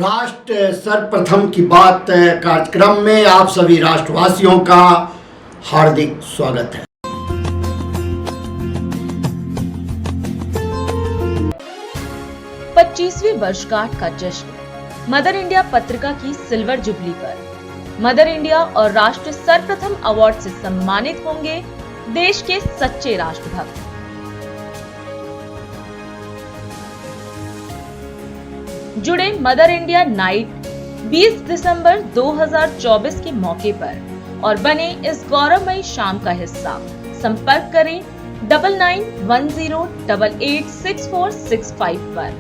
राष्ट्र सर्वप्रथम की बात कार्यक्रम में आप सभी राष्ट्रवासियों का हार्दिक स्वागत है। पच्चीसवीं वर्षगांठ का जश्न मदर इंडिया पत्रिका की सिल्वर जुबली पर मदर इंडिया और राष्ट्र सर्वप्रथम अवार्ड से सम्मानित होंगे देश के सच्चे राष्ट्रभक्त। जुड़े मदर इंडिया नाइट 20 दिसंबर 2024 के मौके पर और बने इस गौरवमयी शाम का हिस्सा। संपर्क करें 9910886465 पर।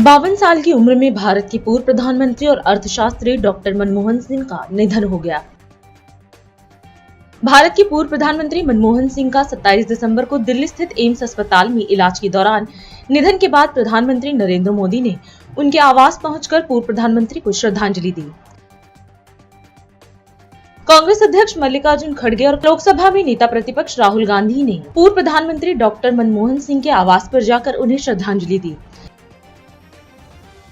52 साल की उम्र में भारत के पूर्व प्रधानमंत्री और अर्थशास्त्री डॉक्टर मनमोहन सिंह का निधन हो गया। भारत के पूर्व प्रधानमंत्री मनमोहन सिंह का 27 दिसंबर को दिल्ली स्थित एम्स अस्पताल में इलाज के दौरान निधन के बाद प्रधानमंत्री नरेंद्र मोदी ने उनके आवास पहुंचकर पूर्व प्रधानमंत्री को श्रद्धांजलि दी। कांग्रेस अध्यक्ष मल्लिकार्जुन खड़गे और लोकसभा में नेता प्रतिपक्ष राहुल गांधी ने पूर्व प्रधानमंत्री डॉक्टर मनमोहन सिंह के आवास पर जाकर उन्हें श्रद्धांजलि दी।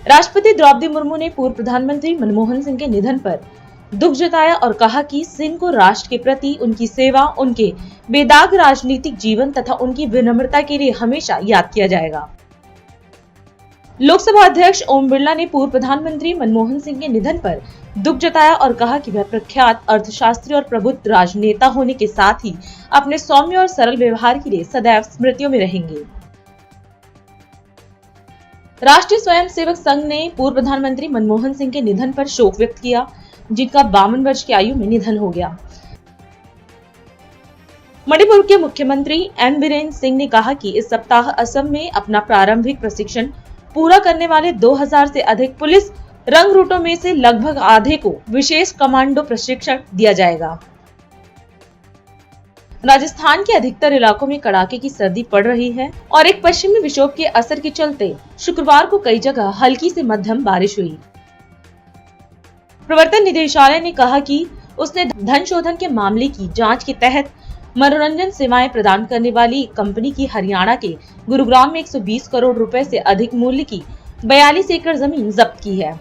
राष्ट्रपति द्रौपदी मुर्मू ने पूर्व प्रधानमंत्री मनमोहन सिंह के निधन पर दुख जताया और कहा कि सिंह को राष्ट्र के प्रति उनकी सेवा, उनके बेदाग राजनीतिक जीवन तथा उनकी विनम्रता के लिए हमेशा याद किया जाएगा। लोकसभा अध्यक्ष ओम बिरला ने पूर्व प्रधानमंत्री मनमोहन सिंह के निधन पर दुख जताया और कहा कि वह प्रख्यात अर्थशास्त्री और प्रबुद्ध राजनेता होने के साथ ही अपने सौम्य और सरल व्यवहार के लिए सदैव स्मृतियों में रहेंगे। राष्ट्रीय स्वयंसेवक संघ ने पूर्व प्रधानमंत्री मनमोहन सिंह के निधन पर शोक व्यक्त किया, जिनका 52 वर्ष की आयु में निधन हो गया। मणिपुर के मुख्यमंत्री एन बीरेन सिंह ने कहा कि इस सप्ताह असम में अपना प्रारंभिक प्रशिक्षण पूरा करने वाले 2000 से अधिक पुलिस रंग रूटों में से लगभग आधे को विशेष कमांडो प्रशिक्षण दिया जाएगा। राजस्थान के अधिकतर इलाकों में कड़ाके की सर्दी पड़ रही है और एक पश्चिमी विक्षोभ के असर के चलते शुक्रवार को कई जगह हल्की से मध्यम बारिश हुई। प्रवर्तन निदेशालय ने कहा कि उसने धन शोधन के मामले की जांच के तहत मनोरंजन सेवाएं प्रदान करने वाली एक कंपनी की हरियाणा के गुरुग्राम में 120 करोड़ रुपए से अधिक मूल्य की 42 एकड़ जमीन जब्त की है।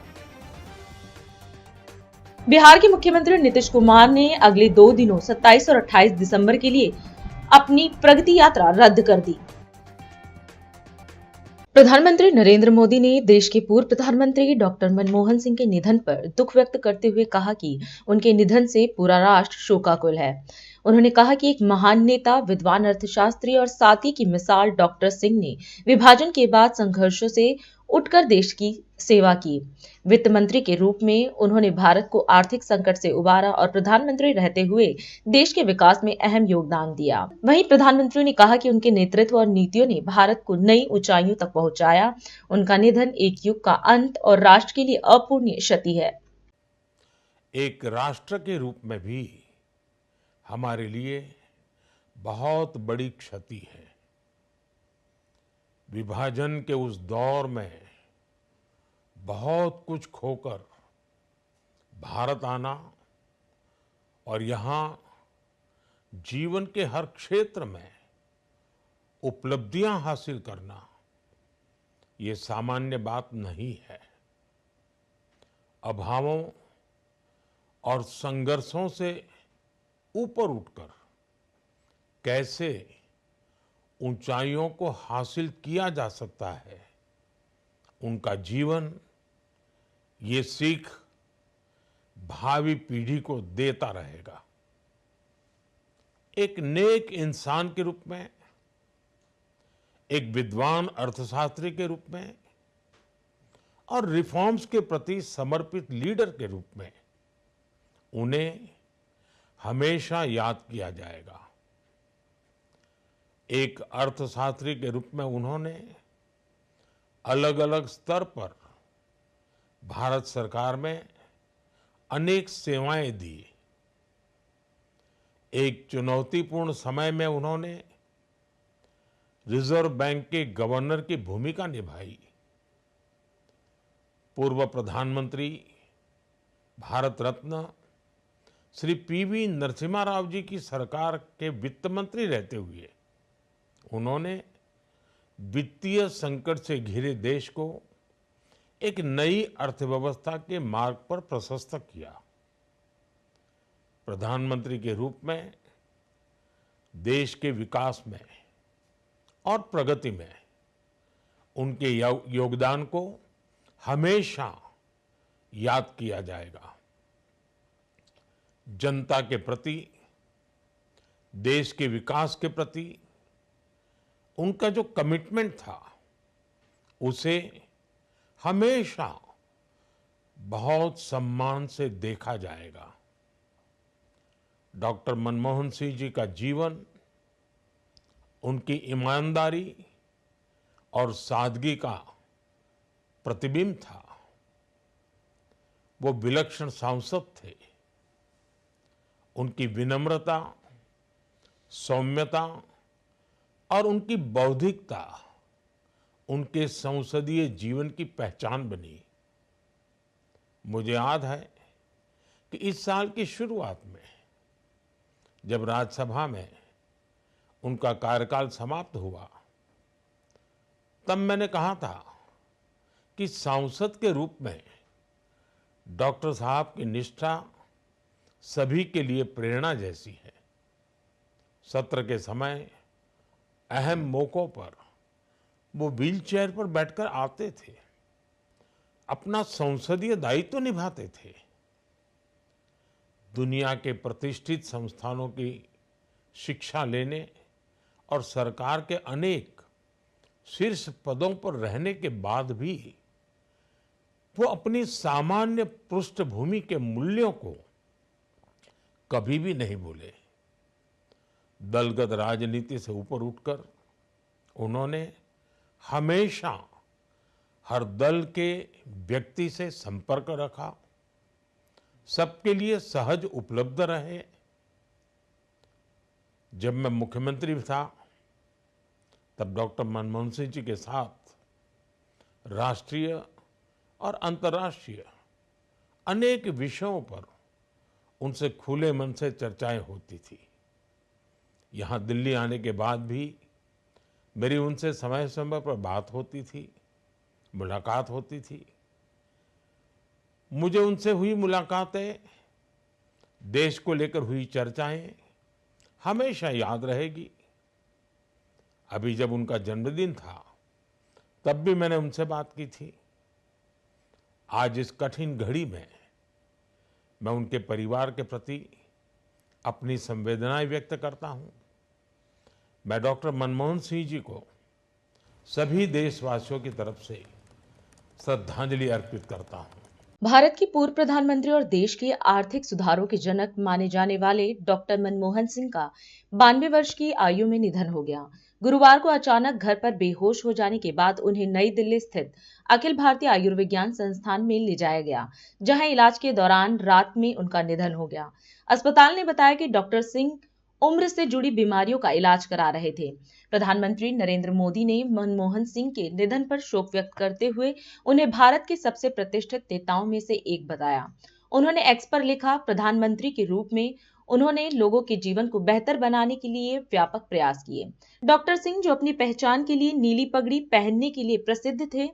बिहार के मुख्यमंत्री नीतीश कुमार ने अगले 2 दिनों 27 और 28 दिसंबर के लिए अपनी प्रगति यात्रा रद्द कर दी। प्रधानमंत्री नरेंद्र मोदी ने देश के पूर्व प्रधानमंत्री डॉक्टर मनमोहन सिंह के निधन पर दुख व्यक्त करते हुए कहा कि उनके निधन से पूरा राष्ट्र शोकाकुल है। उन्होंने कहा कि एक महान नेता, विद्वान अर्थशास्त्री और साथी की मिसाल डॉक्टर सिंह ने विभाजन के बाद संघर्षों से उठकर देश की सेवा की। वित्त मंत्री के रूप में उन्होंने भारत को आर्थिक संकट से उबारा और प्रधानमंत्री रहते हुए देश के विकास में अहम योगदान दिया। वहीं प्रधानमंत्री ने कहा कि उनके नेतृत्व और नीतियों ने भारत को नई ऊंचाइयों तक पहुंचाया। उनका निधन एक युग का अंत और राष्ट्र के लिए अपूरणीय क्षति है। एक राष्ट्र के रूप में भी हमारे लिए बहुत बड़ी क्षति है। विभाजन के उस दौर में बहुत कुछ खोकर भारत आना और यहाँ जीवन के हर क्षेत्र में उपलब्धियां हासिल करना, ये सामान्य बात नहीं है। अभावों और संघर्षों से ऊपर उठकर कैसे ऊंचाइयों को हासिल किया जा सकता है, उनका जीवन ये सीख भावी पीढ़ी को देता रहेगा। एक नेक इंसान के रूप में, एक विद्वान अर्थशास्त्री के रूप में और रिफॉर्म्स के प्रति समर्पित लीडर के रूप में उन्हें हमेशा याद किया जाएगा। एक अर्थशास्त्री के रूप में उन्होंने अलग अलग स्तर पर भारत सरकार में अनेक सेवाएं दी। एक चुनौतीपूर्ण समय में उन्होंने रिजर्व बैंक के गवर्नर की भूमिका निभाई। पूर्व प्रधानमंत्री, भारत रत्न श्री पीवी नरसिम्हा राव जी की सरकार के वित्त मंत्री रहते हुए उन्होंने वित्तीय संकट से घिरे देश को एक नई अर्थव्यवस्था के मार्ग पर प्रशस्त किया। प्रधानमंत्री के रूप में देश के विकास में और प्रगति में उनके योगदान को हमेशा याद किया जाएगा। जनता के प्रति, देश के विकास के प्रति उनका जो कमिटमेंट था, उसे हमेशा बहुत सम्मान से देखा जाएगा। डॉक्टर मनमोहन सिंह जी का जीवन उनकी ईमानदारी और सादगी का प्रतिबिंब था। वो विलक्षण सांसद थे। उनकी विनम्रता, सौम्यता और उनकी बौद्धिकता उनके संसदीय जीवन की पहचान बनी। मुझे याद है कि इस साल की शुरुआत में जब राज्यसभा में उनका कार्यकाल समाप्त हुआ, तब मैंने कहा था कि सांसद के रूप में डॉक्टर साहब की निष्ठा सभी के लिए प्रेरणा जैसी है। सत्र के समय अहम मौकों पर वो व्हीलचेयर पर बैठकर आते थे, अपना संसदीय दायित्व निभाते थे। दुनिया के प्रतिष्ठित संस्थानों की शिक्षा लेने और सरकार के अनेक शीर्ष पदों पर रहने के बाद भी वो अपनी सामान्य पृष्ठभूमि के मूल्यों को कभी भी नहीं भूले। दलगत राजनीति से ऊपर उठकर उन्होंने हमेशा हर दल के व्यक्ति से संपर्क रखा, सबके लिए सहज उपलब्ध रहे। जब मैं मुख्यमंत्री था, तब डॉक्टर मनमोहन सिंह जी के साथ राष्ट्रीय और अंतर्राष्ट्रीय अनेक विषयों पर उनसे खुले मन से चर्चाएं होती थी। यहाँ दिल्ली आने के बाद भी मेरी उनसे समय समय पर बात होती थी, मुलाकात होती थी। मुझे उनसे हुई मुलाकातें, देश को लेकर हुई चर्चाएं हमेशा याद रहेगी। अभी जब उनका जन्मदिन था, तब भी मैंने उनसे बात की थी। आज इस कठिन घड़ी में मैं उनके परिवार के प्रति अपनी संवेदनाएं व्यक्त करता हूं। मैं डॉक्टर मनमोहन सिंह जी को सभी देशवासियों की तरफ से श्रद्धांजलि अर्पित करता हूं। भारत के पूर्व प्रधानमंत्री और देश के आर्थिक सुधारों के जनक माने जाने वाले डॉक्टर मनमोहन सिंह का 92 वर्ष की आयु में निधन हो गया। गुरुवार को अचानक घर पर बेहोश हो जाने के बाद उन्हें नई दिल्ली स्थित अखिल भारतीय आयुर्विज्ञान संस्थान में ले जाया गया, जहां इलाज के दौरान रात में उनका निधन हो गया। अस्पताल ने बताया कि डॉक्टर सिंह उम्र से जुड़ी बीमारियों का इलाज करा रहे थे। प्रधानमंत्री नरेंद्र मोदी ने मनमोहन सिंह के निधन पर शोक व्यक्त करते हुए उन्हें भारत के सबसे प्रतिष्ठित नेताओं में से एक बताया। उन्होंने एक्स पर लिखा, प्रधानमंत्री के रूप में उन्होंने लोगों के जीवन को बेहतर बनाने के लिए व्यापक प्रयास किए। डॉक्टर सिंह, जो अपनी पहचान के लिए नीली पगड़ी पहनने के लिए प्रसिद्ध थे,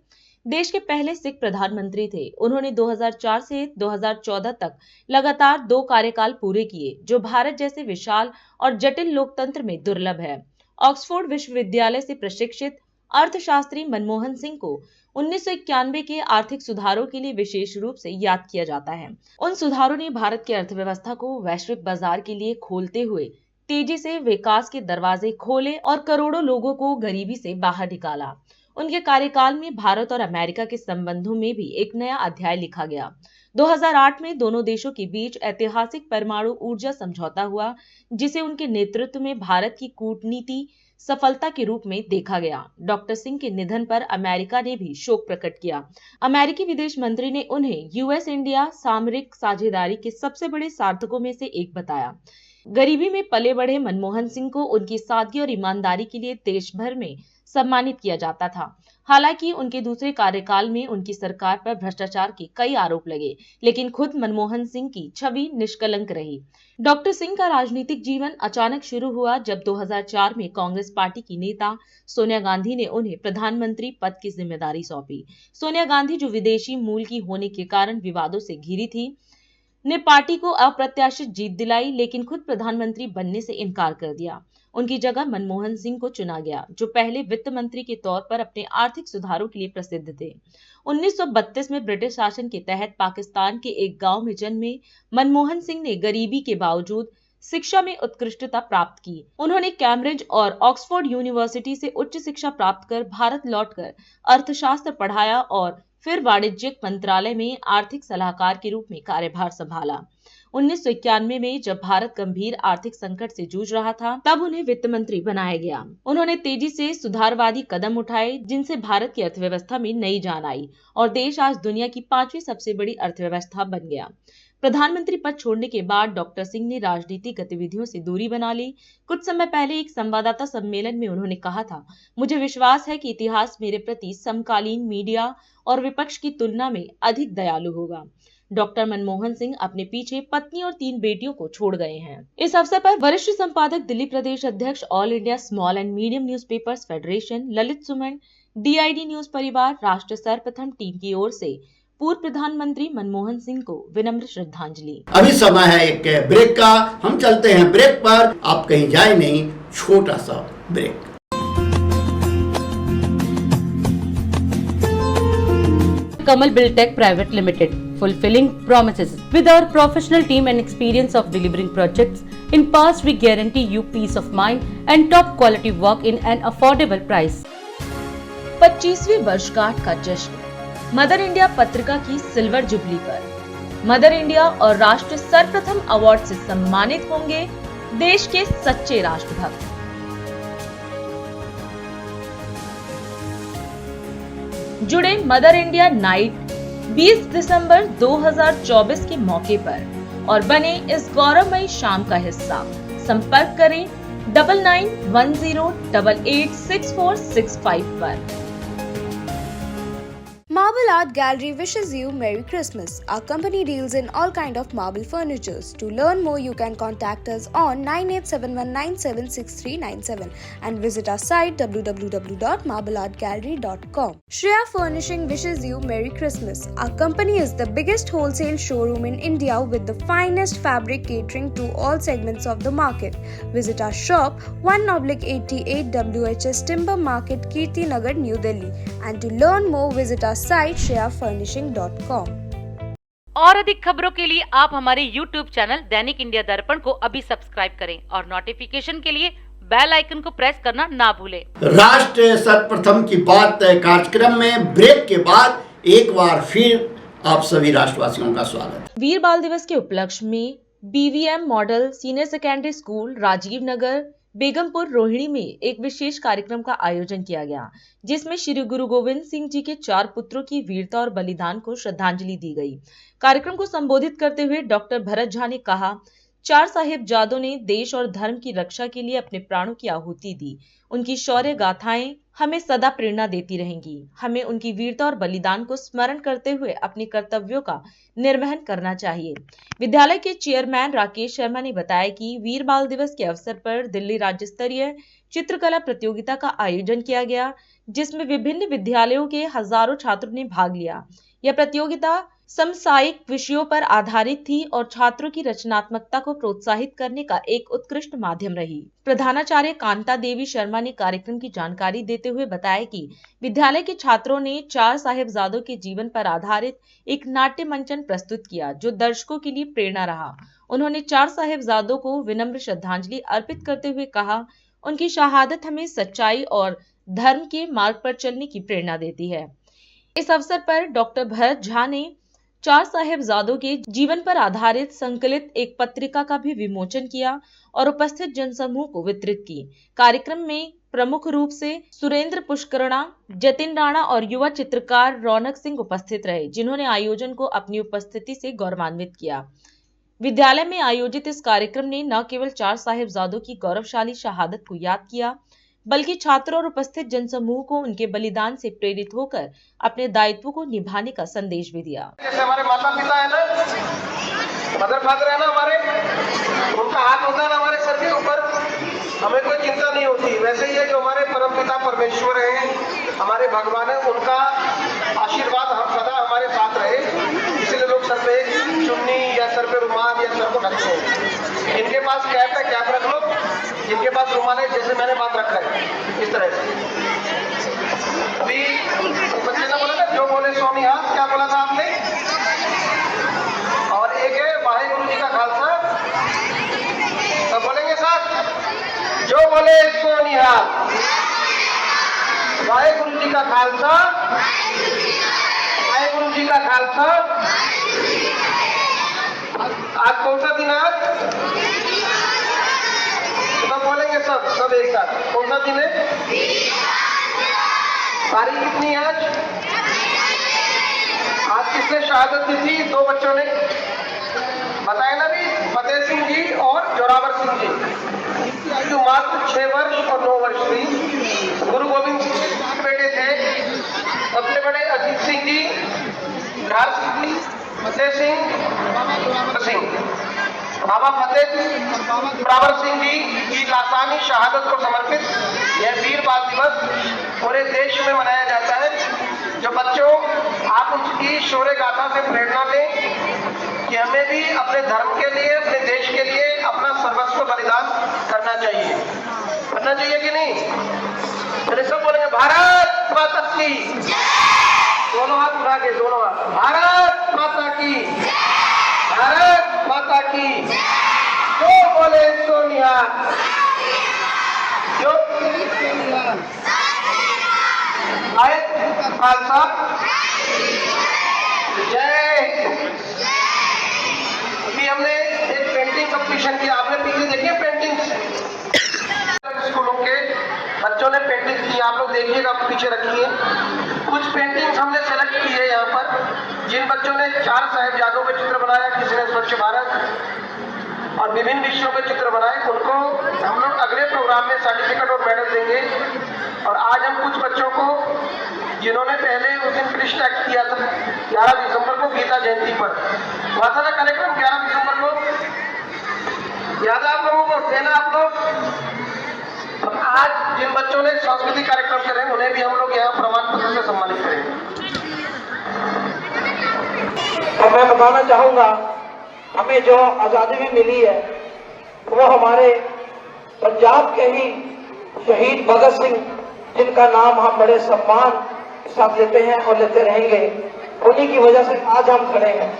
देश के पहले सिख प्रधानमंत्री थे। उन्होंने 2004 से 2014 तक लगातार 2 कार्यकाल पूरे किए, जो भारत जैसे विशाल और जटिल लोकतंत्र में दुर्लभ है। ऑक्सफोर्ड विश्वविद्यालय से प्रशिक्षित अर्थशास्त्री मनमोहन सिंह को 1991 के आर्थिक सुधारों के लिए विशेष रूप से याद किया जाता है। उन सुधारों ने भारत की अर्थव्यवस्था को वैश्विक बाजार के लिए खोलते हुए तेजी से विकास के दरवाजे खोले और करोड़ों लोगों को गरीबी से बाहर निकाला। उनके कार्यकाल में भारत और अमेरिका के संबंधों में भी एक नया अध्याय लिखा गया। 2008 में दोनों देशों के बीच ऐतिहासिक परमाणु ऊर्जा समझौता हुआ, जिसे उनके नेतृत्व में भारत की कूटनीति सफलता के रूप में देखा गया। डॉक्टर सिंह के निधन पर अमेरिका ने भी शोक प्रकट किया। अमेरिकी विदेश मंत्री ने उन्हें यूएस इंडिया सामरिक साझेदारी के सबसे बड़े सार्थकों में से एक बताया। गरीबी में पले बढ़े मनमोहन सिंह को उनकी सादगी और ईमानदारी के लिए देश भर में सम्मानित किया जाता था। हालांकि उनके दूसरे कार्यकाल में उनकी सरकार पर भ्रष्टाचार के कई आरोप लगे, लेकिन खुद मनमोहन सिंह की छवि निष्कलंक रही। डॉक्टर सिंह का राजनीतिक जीवन अचानक शुरू हुआ जब 2004 में कांग्रेस पार्टी की नेता सोनिया गांधी ने उन्हें प्रधानमंत्री पद की जिम्मेदारी सौंपी। सोनिया गांधी, जो विदेशी मूल की होने के कारण विवादों से घिरी थी, ने पार्टी को अप्रत्याशित जीत दिलाई, लेकिन खुद प्रधानमंत्री बनने से इनकार कर दिया। उनकी जगह मनमोहन सिंह को चुना गया, जो पहले वित्त मंत्री के तौर पर अपने आर्थिक सुधारों के लिए प्रसिद्ध थे। 1932 में ब्रिटिश शासन के तहत पाकिस्तान के एक गांव में जन्मे मनमोहन सिंह ने गरीबी के बावजूद शिक्षा में उत्कृष्टता प्राप्त की। उन्होंने कैम्ब्रिज और ऑक्सफोर्ड यूनिवर्सिटी से उच्च शिक्षा प्राप्त कर भारत लौटकर अर्थशास्त्र पढ़ाया और फिर वाणिज्यिक मंत्रालय में आर्थिक सलाहकार के रूप में कार्यभार संभाला। 1991 में जब भारत गंभीर आर्थिक संकट से जूझ रहा था, तब उन्हें वित्त मंत्री बनाया गया। उन्होंने तेजी से सुधारवादी कदम उठाए, जिनसे भारत की अर्थव्यवस्था में नई जान आई और देश आज दुनिया की 5वीं सबसे बड़ी अर्थव्यवस्था बन गया। प्रधानमंत्री पद छोड़ने के बाद डॉक्टर सिंह ने राजनीतिक गतिविधियों से दूरी बना ली। कुछ समय पहले एक संवाददाता सम्मेलन में उन्होंने कहा था, मुझे विश्वास है कि इतिहास मेरे प्रति समकालीन मीडिया और विपक्ष की तुलना में अधिक दयालु होगा। डॉक्टर मनमोहन सिंह अपने पीछे पत्नी और 3 बेटियों को छोड़ गए हैं। इस अवसर पर वरिष्ठ संपादक, दिल्ली प्रदेश अध्यक्ष, all India small and medium newspapers federation, Lalit Suman, DID news परिवार, राष्ट्र सर्वप्रथम टीम की ओर से पूर्व प्रधानमंत्री मनमोहन सिंह को विनम्र श्रद्धांजलि। अभी समय है एक ब्रेक का, हम चलते हैं ब्रेक पर। आप कहीं जाए नहीं, छोटा सा break. Kamal Buildtech Private Limited, fulfilling promises. With our professional team and experience of delivering projects, in past we guarantee you peace of mind and top quality work in an affordable price. 25वीं वर्षगांठ का जश्न mother India पत्रिका की silver jubilee पर mother India और राष्ट्र सर्वप्रथम award से सम्मानित होंगे देश के सच्चे राष्ट्रभक्त। जुड़े मदर इंडिया नाइट 20 दिसंबर 2024 के मौके पर और बने इस गौरवमयी शाम का हिस्सा। संपर्क करें 9910886465 पर। Marble Art Gallery wishes you Merry Christmas. Our company deals in all kind of marble furnitures. To learn more, you can contact us on 9871976397 and visit our site www.marbleartgallery.com. Shreya Furnishing wishes you Merry Christmas. Our company is the biggest wholesale showroom in India with the finest fabric catering to all segments of the market. Visit our shop 1/88 WHS Timber Market, Kirti Nagar, New Delhi. And to learn more, visit our site shreyafurnishing.com. और अधिक खबरों के लिए आप हमारे YouTube channel दैनिक India दर्पण को अभी सब्सक्राइब करें और नोटिफिकेशन के लिए बेल आइकन को प्रेस करना ना भूलें। राष्ट्र सर्वप्रथम की बात कार्यक्रम में ब्रेक के बाद एक बार फिर आप सभी राष्ट्रवासियों का स्वागत। वीर बाल दिवस के उपलक्ष्य में BVM model senior secondary school Rajiv Nagar Begampur Rohini में एक विशेष कार्यक्रम का आयोजन किया गया, जिसमें श्री गुरु गोविंद सिंह जी के 4 पुत्रों की वीरता और बलिदान को श्रद्धांजलि दी गई। कार्यक्रम को संबोधित करते हुए डॉक्टर भरत झा ने कहा, 4 साहिबजादों ने देश और धर्म की रक्षा के लिए अपने प्राणों की आहुति दी। उनकी शौर्य गाथाएं हमें सदा प्रेरणा देती रहेंगी। हमें उनकी वीरता और बलिदान को स्मरण करते हुए अपने कर्तव्यों का निर्वहन करना चाहिए। विद्यालय के चेयरमैन राकेश शर्मा ने बताया कि वीर बाल दिवस के अवसर पर दिल्ली राज्य स्तरीय चित्रकला प्रतियोगिता का आयोजन किया गया, जिसमें विभिन्न विद्यालयों के हजारों छात्रों ने भाग लिया। यह प्रतियोगिता समसामयिक विषयों पर आधारित थी और छात्रों की रचनात्मकता को प्रोत्साहित करने का एक उत्कृष्ट माध्यम रही। प्रधानाचार्य कांता देवी शर्मा ने कार्यक्रम की जानकारी देते हुए बताया कि विद्यालय के छात्रों ने 4 साहिबजादों के जीवन पर आधारित एक नाट्य मंचन प्रस्तुत किया, जो दर्शकों के लिए प्रेरणा रहा। उन्होंने 4 साहिबजादों को विनम्र श्रद्धांजलि अर्पित करते हुए कहा, उनकी शहादत हमें सच्चाई और धर्म के मार्ग पर चलने की प्रेरणा देती है। इस अवसर पर डॉक्टर भरत झा ने 4 साहिबजादों के जीवन पर आधारित संकलित एक पत्रिका का भी विमोचन किया और उपस्थित जनसमूह को वितरित की। कार्यक्रम में प्रमुख रूप से सुरेंद्र पुष्करणा, जतिन राणा और युवा चित्रकार रौनक सिंह उपस्थित रहे, जिन्होंने आयोजन को अपनी उपस्थिति से गौरवान्वित किया। विद्यालय में आयोजित इस कार्यक्रम ने न केवल 4 साहिबजादों की गौरवशाली शहादत को याद किया, बल्कि छात्रों और उपस्थित जनसमूह को उनके बलिदान से प्रेरित होकर अपने दायित्व को निभाने का संदेश भी दिया। जैसे हमारे माता पिता है ना, मदर फादर है ना हमारे, उनका हाथ होता है ना हमारे सर के ऊपर, हमें कोई चिंता नहीं होती। वैसे ही है जो हमारे परम पिता परमेश्वर है, हमारे भगवान है, उनका आशीर्वाद हम सदा हमारे साथ रहे, इसलिए लोग सर पे चुन्नी या सर पे रुमाल या सर को ढकते हैं। जिनके पास कैप है कैप रख लो, जिनके पास रुमाल है जैसे मैंने बात रखा है इस तरह से। अभी बच्चे ने बोला था जो बोले सो निहाल, क्या बोला था आपने? और एक है वाहेगुरु जी का खालसा, सब बोलेंगे साथ, जो बोले सो निहाल। वाहेगुरु जी का खालसा, वाहेगुरु जी का खालसा। आज कौन सा दिन है? सब बोलेंगे, सब एक साथ। कौन सा दिन है? तारीख कितनी है आज? आज किसने शहादत दी थी? दो बच्चों ने बताया ना भी, फतेह सिंह जी और जोरावर सिंह जी। जो मात्र 6 वर्ष और 9 वर्ष थी। गुरु गोविंद सिंह के बेटे थे, सबसे बड़े अजीत सिंह जी, ध्यान सिंह जी, फतेह सिंह, बाबा फतेह जोरावर सिंह जी की लासानी शहादत को समर्पित यह वीर बाल दिवस पूरे देश में मनाया जाता है। जो बच्चों, आप उनकी शौर्य गाथा से प्रेरणा लें कि हमें भी अपने धर्म के लिए, अपने देश के लिए अपना सर्वस्व बलिदान करना चाहिए। करना चाहिए कि नहीं? चलिए सब बोलेंगे भारत माता की, दोनों हाथ उठा के, दोनों हाथ, भारत माता की, भारत माता की। जो बोले सो निहाल, जो आए खालसा, जय। अभी हमने एक पेंटिंग कंपटीशन किया, आपने पीछे देखिए पेंटिंग, स्कूलों के बच्चों ने पेंटिंग की, आप लोग देखिएगा, पीछे रखिए। कुछ पेंटिंग्स हमने सेलेक्ट की है यहाँ पर, जिन बच्चों ने 4 साहिबजादों के चित्र बनाया, किसी ने स्वच्छ भारत और विभिन्न विषयों के चित्र बनाए, उनको हम लोग अगले प्रोग्राम में सर्टिफिकेट और मेडल देंगे। और आज हम कुछ बच्चों को, जिन्होंने पहले उस दिन कृष्ण एक्ट किया था 11 दिसंबर को गीता जयंती पर, हुआ था ना कार्यक्रम 11 दिसंबर को, याद है आप लोगों को? थे ना आप लोग? आज जिन बच्चों ने सांस्कृतिक कार्यक्रम करे, उन्हें भी हम लोग यहाँ प्रमाण पत्र से सम्मानित करेंगे। और मैं बताना चाहूंगा, हमें जो आजादी भी मिली है वो हमारे पंजाब के ही शहीद भगत सिंह, जिनका नाम हम बड़े सम्मान के साथ लेते हैं और लेते रहेंगे, उन्हीं की वजह से आज हम खड़े हैं।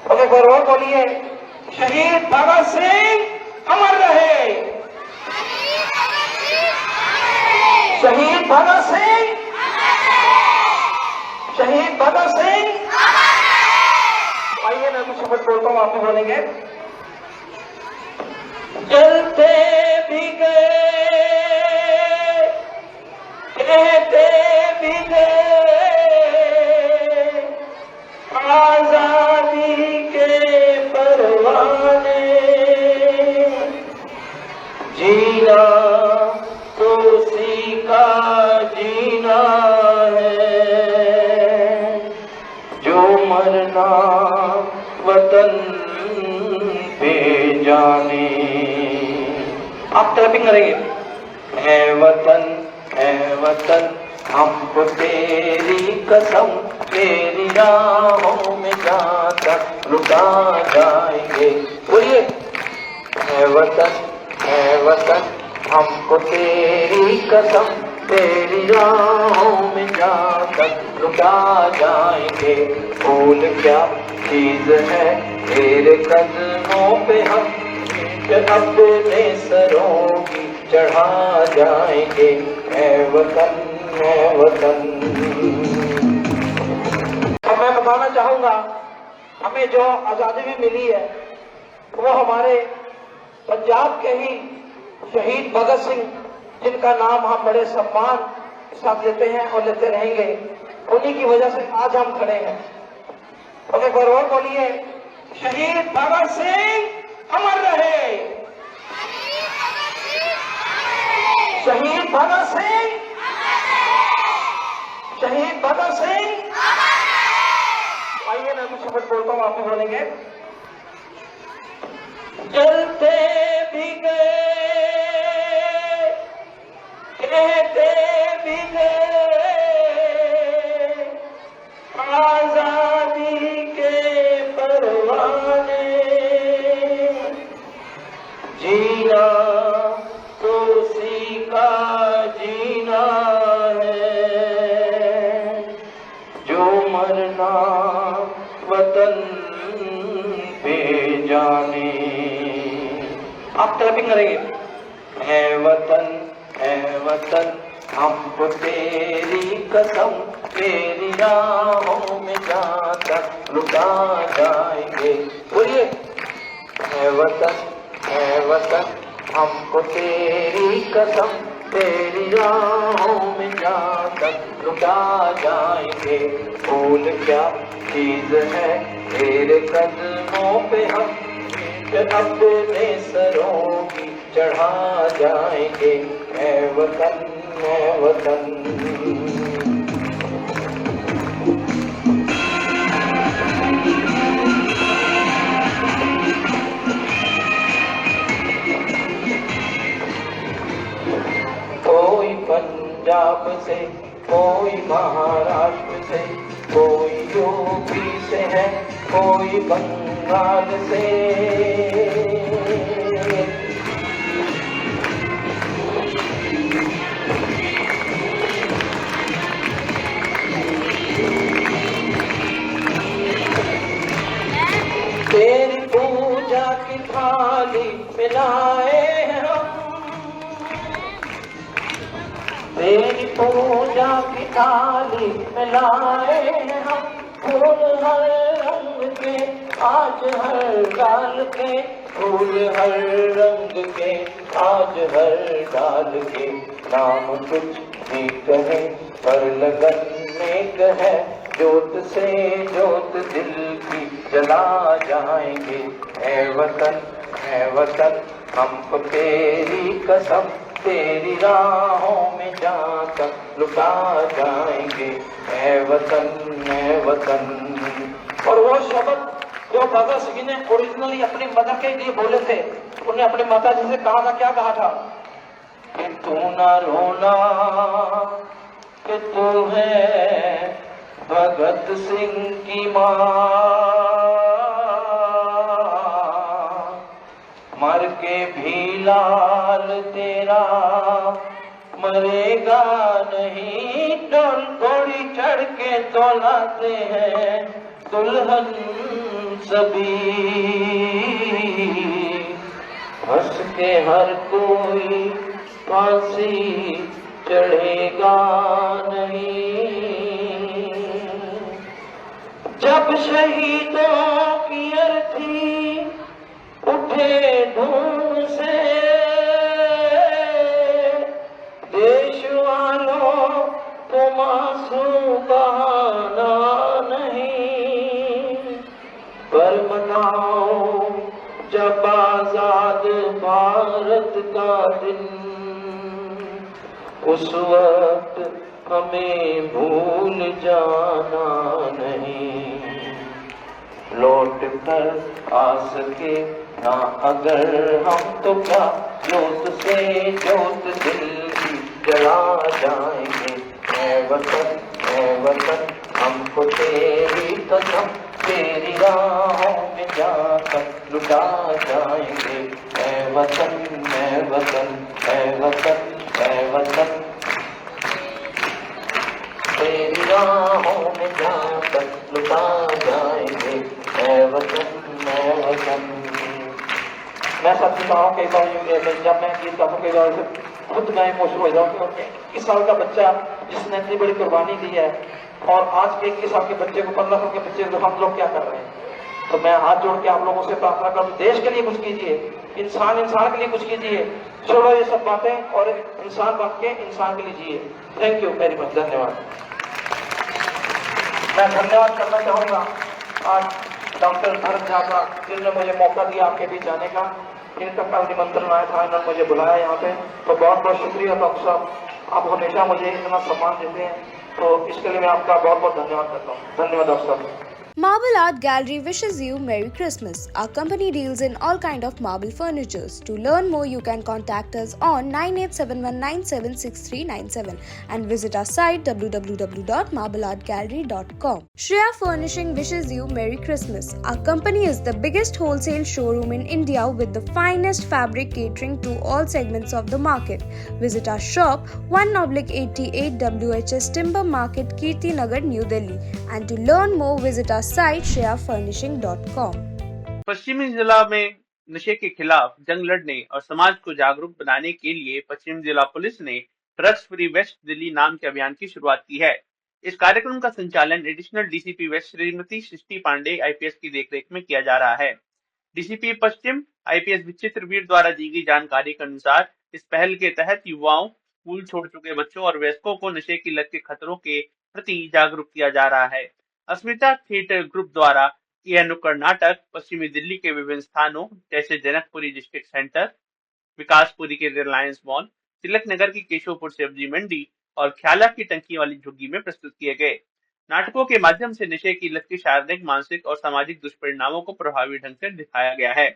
और एक बार और बोलिए, शहीद भगत सिंह अमर रहे, शहीद भगत सिंह, शहीद भगत सिंह। आइए मैं कुछ शब्द बोलता हूँ, आप भी बोलेंगे। जलते भी गए, कहते भी गए, आजादी के परवाने, जीना तो उसी का जीना है, जो मरना वतन पे जाने। आप टैपिंग करेंगे। है वतन हमको तेरी कसम, तेरी राहों में जहाँ तक रुका जाएंगे। बोलिए, है वतन हमको तेरी कसम, तेरी राहों में जहाँ तक रुका जाएंगे। फूल क्या चीज है तेरे कदमों पे, हम अपने सरों की चढ़ा जाएंगे। है वतन। और मैं बताना चाहूंगा, हमें जो आजादी भी मिली है वो हमारे पंजाब के ही शहीद भगत सिंह, जिनका नाम हम बड़े सम्मान के साथ लेते हैं और लेते रहेंगे, उन्हीं की वजह से आज हम खड़े हैं। और एक बार और बोलिए, शहीद भगत सिंह अमर रहे, शहीद भगत सिंह, शहीद भगत सिंह। आइए मैं कुछ शब्द बोलता हूँ, आप भी बोलेंगे। जलते भी गए, कहते भी गए, आजादी के परवाने, जीना तो उसी का जीना है, जो मरना वतन पे जाने। आप क्लैपिंग करेंगे। है वतन हमको तेरी कसम, तेरी राहों में जहाँ तक लुटा जाएंगे। बोलिए। है वतन हमको तेरी कसम, तेरी राहों में जहाँ तक लुटा जाएंगे। फूल क्या चीज है तेरे कदमों पे, हम अपने सरों की चढ़ा जाएंगे। है वतन, है वतन। कोई पंजाब से, कोई महाराष्ट्र से, कोई यूपी से है, कोई बंगाल से। तेरी पूजा की थाली मिलाए हम, तेरी पूजा की थाली मिलाए हम। फूल हर रंग के आज हर डाल के, फूल हर रंग के आज हर डाल के। नाम कुछ भी कहे पर लगन नेक है, जोत से जोत दिल की जला जाएंगे। है वतन हमको तेरी कसम, तेरी राहों में जहाँ तक लुटा जाएंगे। है वतन। और वो शब्द जो भगत सिंह ने ओरिजिनली अपनी मदर के लिए बोले थे, उन्हें अपनी माता जी से कहा था, क्या कहा था? कि तू ना रोना कि तू है भगत सिंह की माँ, मर के भी लाल तेरा मरेगा नहीं। डोली चढ़ के तो लाते हैं दुल्हन सभी, हंस के हर कोई फांसी चढ़ेगा नहीं। जब शहीदों की अर्थी उठे धूम से, देश वालों तुम आंसू बहाना नहीं। पर मनाओ जब आजाद भारत का दिन, उस वक्त हमें भूल जाना नहीं। लौट कर आ सके ना अगर हम तो क्या, जोत से जोत दिल की जला जाएंगे। है वतन हमको तेरी कसम, तेरी राहों में जाकर लुटा जाएंगे। है वतन, है वतन, है वतन, है वतन, तेरी राहों में जाकर लुटा जाएंगे। है वतन, है वतन। मैं सच बता रहा हूँ, कई बार जब मैं गीत गाता हूँ कई बार खुद मैं इमोशनल हो जाता हूँ। 21 साल का बच्चा जिसने इतनी बड़ी कुर्बानी दी है, और आज के 21 साल के बच्चे को, 15 साल के बच्चे को हम लोग क्या कर रहे हैं? तो मैं हाथ जोड़ के आप लोगों से प्रार्थना करूँ, देश के लिए कुछ कीजिए, इंसान के लिए कुछ कीजिए, छोड़ो ये सब बातें और इंसान बन के इंसान के लिए जिए। थैंक यू वेरी मच, धन्यवाद। मैं धन्यवाद करना चाहूँगा आज डॉक्टर भरत झा का, जिन्होंने मुझे मौका दिया आपके बीच आने का। इनका कल निमंत्रण आया था, इन्होंने मुझे बुलाया यहाँ पे, तो बहुत बहुत शुक्रिया डॉक्टर साहब। आप हमेशा मुझे इतना सम्मान देते हैं, तो इसके लिए मैं आपका बहुत बहुत धन्यवाद करता हूँ। धन्यवाद आप सब। Marble Art Gallery wishes you Merry Christmas. Our company deals in all kind of marble furnitures. To learn more, you can contact us on 9871976397 and visit our site www.marbleartgallery.com. Shreya Furnishing wishes you Merry Christmas. Our company is the biggest wholesale showroom in India with the finest fabric catering to all segments of the market. Visit our shop 1/88 WHS Timber Market, Kirti Nagar, New Delhi. And to learn more, visit our site shreyafurnishing.com. पश्चिमी जिला में नशे के खिलाफ जंग लड़ने और समाज को जागरूक बनाने के लिए पश्चिम जिला पुलिस ने ड्रग्स फ्री वेस्ट दिल्ली नाम के अभियान की शुरुआत की है। इस कार्यक्रम का संचालन एडिशनल डीसीपी वेस्ट श्रीमती सृष्टि पांडे आईपीएस की देखरेख में किया जा रहा है। डीसीपी पश्चिम आईपीएस विचित्रवीर द्वारा दी गई जानकारी के अनुसार इस पहल के तहत युवाओं, स्कूल छोड़ चुके बच्चों और वयस्कों को नशे की लत के खतरों के प्रति जागरूक किया जा रहा है। अस्मिता थिएटर ग्रुप द्वारा यह नुक्कड़ नाटक पश्चिमी दिल्ली के विभिन्न स्थानों जैसे जनकपुरी डिस्ट्रिक्ट सेंटर, विकासपुरी के रिलायंस मॉल, तिलक नगर की केशवपुर सब्जी मंडी और ख्याला की टंकी वाली झुग्गी में प्रस्तुत किए गए। नाटकों के माध्यम से नशे की लत के शारीरिक, मानसिक और सामाजिक दुष्परिणामों को प्रभावी ढंग से दिखाया गया है।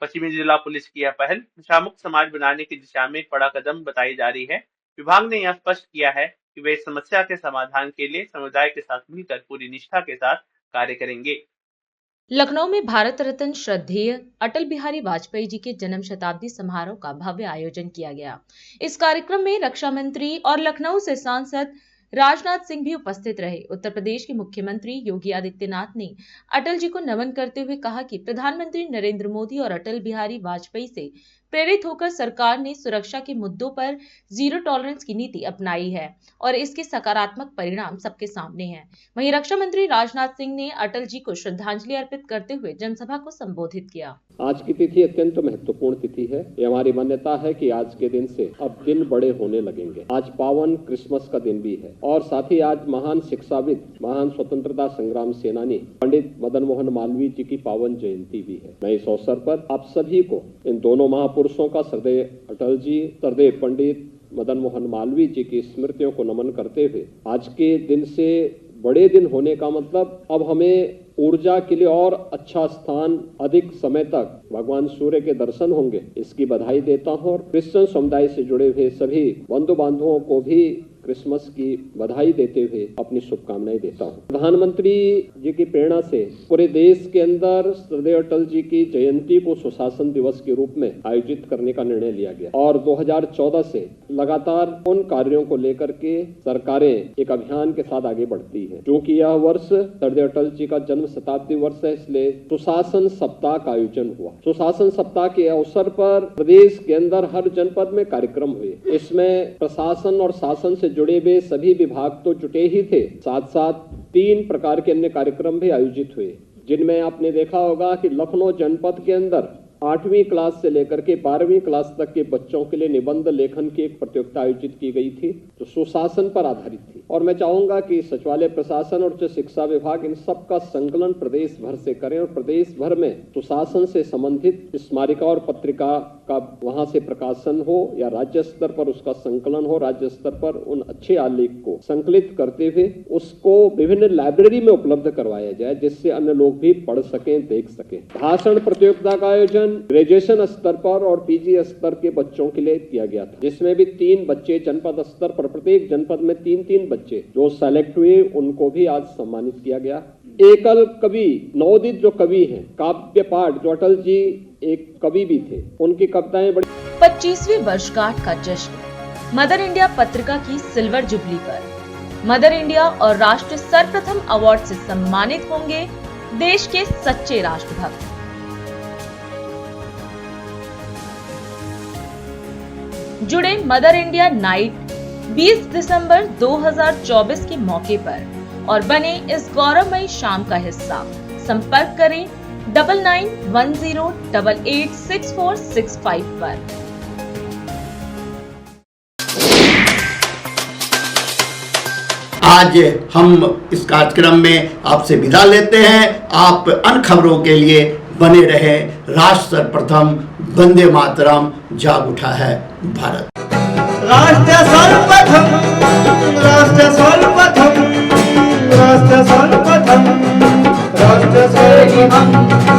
पश्चिमी जिला पुलिस की यह पहल नशामुक्त समाज बनाने की दिशा में एक बड़ा कदम बताई जा रही है। विभाग ने यह स्पष्ट किया है कि वे इस समस्या के समाधान के लिए समुदाय के साथ मिलकर पूरी निष्ठा के साथ कार्य करेंगे। लखनऊ में भारत रत्न श्रद्धेय अटल बिहारी वाजपेयी जी के जन्म शताब्दी समारोह का भव्य आयोजन किया गया। इस कार्यक्रम में रक्षा मंत्री और लखनऊ से सांसद राजनाथ सिंह भी उपस्थित रहे। उत्तर प्रदेश के मुख्यमंत्री योगी आदित्यनाथ ने अटल जी को नमन करते हुए कहा कि प्रधानमंत्री नरेंद्र मोदी और अटल बिहारी वाजपेयी से प्रेरित होकर सरकार ने सुरक्षा के मुद्दों पर जीरो टॉलरेंस की नीति अपनाई है और इसके सकारात्मक परिणाम सबके सामने हैं। वहीं रक्षा मंत्री राजनाथ सिंह ने अटल जी को श्रद्धांजलि अर्पित करते हुए जनसभा को संबोधित किया। आज की तिथि अत्यंत महत्वपूर्ण तिथि है। ये हमारी मान्यता है कि आज के दिन से अब दिन बड़े होने लगेंगे। आज पावन क्रिसमस का दिन भी है और साथ ही आज महान शिक्षाविद, महान स्वतंत्रता संग्राम सेनानी पंडित मदन मोहन मालवीय जी की पावन जयंती भी है। मैं इस अवसर पर आप सभी को इन दोनों महापुरुषों का श्रद्धेय अटल जी, श्रद्धेय पंडित मदन मोहन मालवीय जी की स्मृतियों को नमन करते हुए आज के दिन से बड़े दिन होने का मतलब अब हमें ऊर्जा के लिए और अच्छा स्थान, अधिक समय तक भगवान सूर्य के दर्शन होंगे, इसकी बधाई देता हूं और क्रिश्चियन समुदाय से जुड़े हुए सभी बंधु बांधवों को भी क्रिसमस की बधाई देते हुए अपनी शुभकामनाएं देता हूं। प्रधानमंत्री जी की प्रेरणा से पूरे देश के अंदर श्रद्धेय अटल जी की जयंती को सुशासन दिवस के रूप में आयोजित करने का निर्णय लिया गया और 2014 से लगातार उन कार्यों को लेकर के सरकारें एक अभियान के साथ आगे बढ़ती है। क्योंकि यह वर्ष श्रद्धेय अटल जी का जन्म शताब्दी वर्ष है, इसलिए सुशासन सप्ताह का आयोजन हुआ। सुशासन सप्ताह के अवसर पर प्रदेश के अंदर हर जनपद में कार्यक्रम हुए। इसमें प्रशासन और शासन से जुड़े हुए सभी विभाग तो जुटे ही थे, साथ साथ 3 प्रकार के अन्य कार्यक्रम भी आयोजित हुए, जिनमें आपने देखा होगा कि लखनऊ जनपद के अंदर 8वीं क्लास से लेकर के 12वीं क्लास तक के बच्चों के लिए निबंध लेखन की एक प्रतियोगिता आयोजित की गई थी जो सुशासन पर आधारित थी। और मैं चाहूंगा कि सचिवालय प्रशासन और उच्च शिक्षा विभाग इन सब का संकलन प्रदेश भर से करें और प्रदेश भर में सुशासन से संबंधित स्मारिका और पत्रिका का वहां से प्रकाशन हो या राज्य स्तर पर उसका संकलन हो। राज्य स्तर पर उन अच्छे आलेख को संकलित करते हुए उसको विभिन्न लाइब्रेरी में उपलब्ध करवाया जाए, जिससे अन्य लोग भी पढ़ सकें, देख सकें। भाषण प्रतियोगिता का आयोजन ग्रेजुएशन स्तर पर और पीजी स्तर के बच्चों के लिए किया गया था, जिसमें भी 3 बच्चे जनपद स्तर पर, प्रत्येक जनपद में 3-3 बच्चे जो सेलेक्ट हुए उनको भी आज सम्मानित किया गया। एकल कवि, नवोदित जो कवि हैं, काव्य पाठ, जो अटल जी एक कवि भी थे, उनकी कविताएं बड़ी। 25वीं वर्षगांठ का जश्न मदर इंडिया पत्रिका की सिल्वर जुबली पर मदर इंडिया और राष्ट्र सर्वप्रथम अवार्ड से सम्मानित होंगे देश के सच्चे राष्ट्रभक्त। जुड़े मदर इंडिया नाइट 20 दिसंबर 2024 के मौके पर और बने इस गौरवमयी शाम का हिस्सा। संपर्क करें 9910886465 पर। आज हम इस कार्यक्रम में आपसे विदा लेते हैं। आप अन्य खबरों के लिए बने रहे। राष्ट्र सर्वप्रथम, वंदे मातरम, जाग उठा है भारत। राष्ट्र सर्वप्रथम राष्ट्र सर्वप्रथम राष्ट्र सर्वप्रथम राष्ट्र सर्वप्रथम